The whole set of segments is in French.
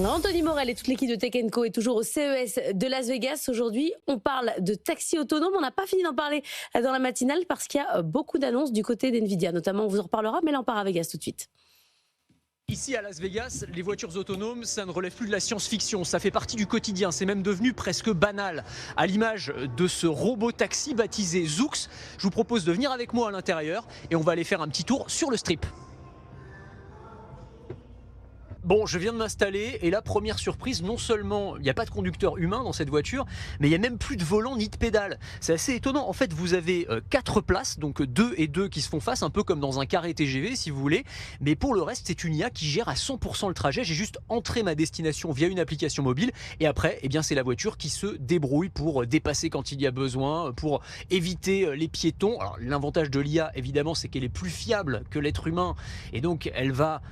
Anthony Morel et toute l'équipe de Tech & Co est toujours au CES de Las Vegas. Aujourd'hui, on parle de taxi autonome. On n'a pas fini d'en parler dans la matinale parce qu'il y a beaucoup d'annonces du côté d'NVIDIA. Notamment, on vous en reparlera, mais là, on part à Vegas tout de suite. Ici à Las Vegas, les voitures autonomes, ça ne relève plus de la science-fiction, ça fait partie du quotidien, c'est même devenu presque banal. À l'image de ce robot taxi baptisé Zoox, je vous propose de venir avec moi à l'intérieur et on va aller faire un petit tour sur le strip. Bon, je viens de m'installer et la première surprise, non seulement il n'y a pas de conducteur humain dans cette voiture, mais il n'y a même plus de volant ni de pédale. C'est assez étonnant. En fait, vous avez 4 places, donc 2 et 2 qui se font face, un peu comme dans un carré TGV si vous voulez. Mais pour le reste, c'est une IA qui gère à 100% le trajet. J'ai juste entré ma destination via une application mobile et après, eh bien, c'est la voiture qui se débrouille pour dépasser quand il y a besoin, pour éviter les piétons. Alors, l'avantage de l'IA, évidemment, c'est qu'elle est plus fiable que l'être humain et donc elle va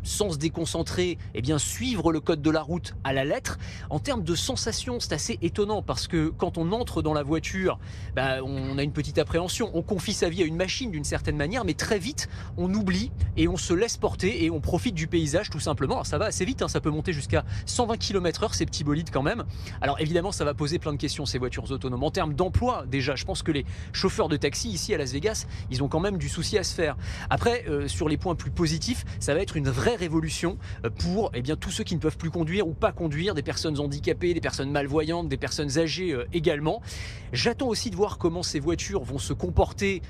sans se déconcentrer, eh bien, suivre le code de la route à la lettre. En termes de sensations, c'est assez étonnant parce que quand on entre dans la voiture, on a une petite appréhension. On confie sa vie à une machine d'une certaine manière, mais très vite, on oublie et on se laisse porter et on profite du paysage tout simplement. Alors ça va assez vite, ça peut monter jusqu'à 120 km/h, ces petits bolides quand même. Alors évidemment, ça va poser plein de questions, ces voitures autonomes. En termes d'emploi, déjà, je pense que les chauffeurs de taxi ici à Las Vegas, ils ont quand même du souci à se faire. Après, sur les points plus positifs, ça va être une vraie révolution pour tous ceux qui ne peuvent plus conduire ou pas conduire, des personnes handicapées, des personnes malvoyantes, des personnes âgées également. J'attends aussi de voir comment ces voitures vont se comporter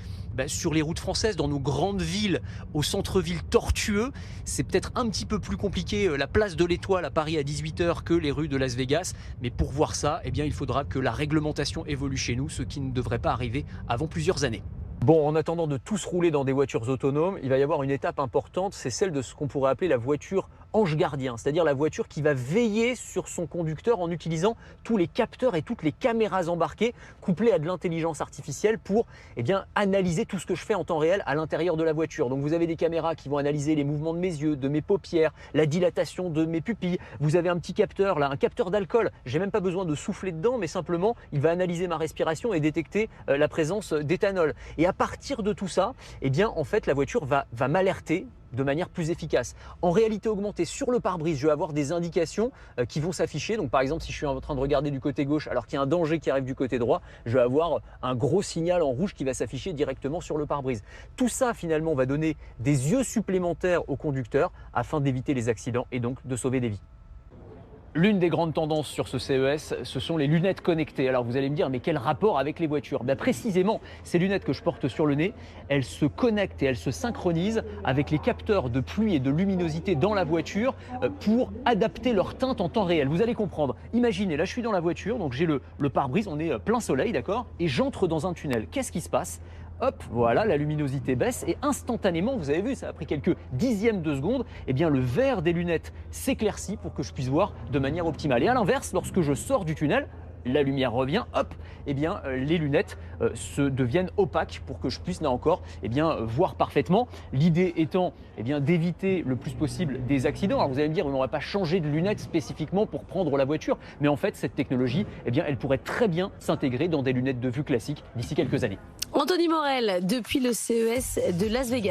sur les routes françaises, dans nos grandes villes, au centre-ville tortueux. C'est peut-être un petit peu plus compliqué, la place de l'Étoile à Paris à 18h que les rues de Las Vegas. Mais pour voir ça, il faudra que la réglementation évolue chez nous, ce qui ne devrait pas arriver avant plusieurs années. Bon, en attendant de tous rouler dans des voitures autonomes, il va y avoir une étape importante, c'est celle de ce qu'on pourrait appeler la voiture ange gardien, c'est-à-dire la voiture qui va veiller sur son conducteur en utilisant tous les capteurs et toutes les caméras embarquées couplées à de l'intelligence artificielle pour analyser tout ce que je fais en temps réel à l'intérieur de la voiture. Donc vous avez des caméras qui vont analyser les mouvements de mes yeux, de mes paupières, la dilatation de mes pupilles. Vous avez un petit capteur là, un capteur d'alcool. J'ai même pas besoin de souffler dedans, mais simplement il va analyser ma respiration et détecter la présence d'éthanol. Et à partir de tout ça, en fait la voiture va m'alerter de manière plus efficace. En réalité augmentée sur le pare-brise, je vais avoir des indications qui vont s'afficher. Donc par exemple, si je suis en train de regarder du côté gauche alors qu'il y a un danger qui arrive du côté droit, je vais avoir un gros signal en rouge qui va s'afficher directement sur le pare-brise. Tout ça finalement va donner des yeux supplémentaires au conducteur afin d'éviter les accidents et donc de sauver des vies. L'une des grandes tendances sur ce CES, ce sont les lunettes connectées. Alors vous allez me dire, mais quel rapport avec les voitures ? Précisément, ces lunettes que je porte sur le nez, elles se connectent et elles se synchronisent avec les capteurs de pluie et de luminosité dans la voiture pour adapter leur teinte en temps réel. Vous allez comprendre. Imaginez, là je suis dans la voiture, donc j'ai le pare-brise, on est plein soleil, d'accord ? Et j'entre dans un tunnel. Qu'est-ce qui se passe ? Hop, voilà, la luminosité baisse et instantanément, vous avez vu, ça a pris quelques dixièmes de seconde, le vert des lunettes s'éclaircit pour que je puisse voir de manière optimale. Et à l'inverse, lorsque je sors du tunnel, la lumière revient, hop, les lunettes se deviennent opaques pour que je puisse là encore voir parfaitement. L'idée étant d'éviter le plus possible des accidents. Alors vous allez me dire, on n'aurait pas changé de lunettes spécifiquement pour prendre la voiture, mais en fait cette technologie, elle pourrait très bien s'intégrer dans des lunettes de vue classiques d'ici quelques années. Anthony Morel, depuis le CES de Las Vegas.